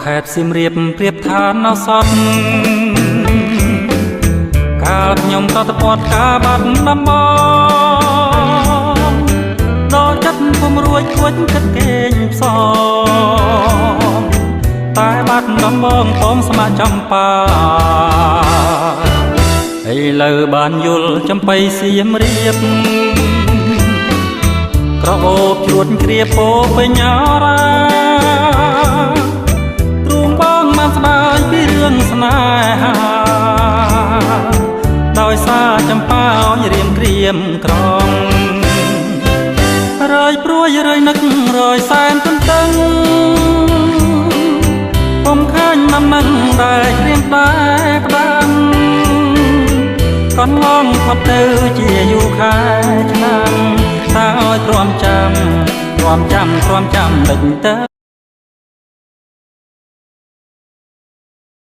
ខេត្តសៀមរាបប្រៀបថានៅសតកាលខ្ញុំតតពាត់ការបាត់ដំបងដល់ចិត្តពុំរួចគួចគិតគេងផ្សងតែបាត់ដំបងកងស្ម័គ្រចំបាឥឡូវបានយល់ចំបៃសៀមរាបក្រអូបជ្រួតគ្រាពោបញ្ញារាទ្រូងបងបានស្ដាយពីរឿងស្នេហាដោយសារចំប៉ាឲ្យរៀមក្រៀមក្រងរើយព្រួយរើយនឹករយសែនទន្ទឹងពុំឃើញដំណឹងដែលរៀងតែផ្ដាំកន្លងផុតទៅជាយូរខែឆ្នាំតាឲ្យទ្រាំចាំដេញទៅ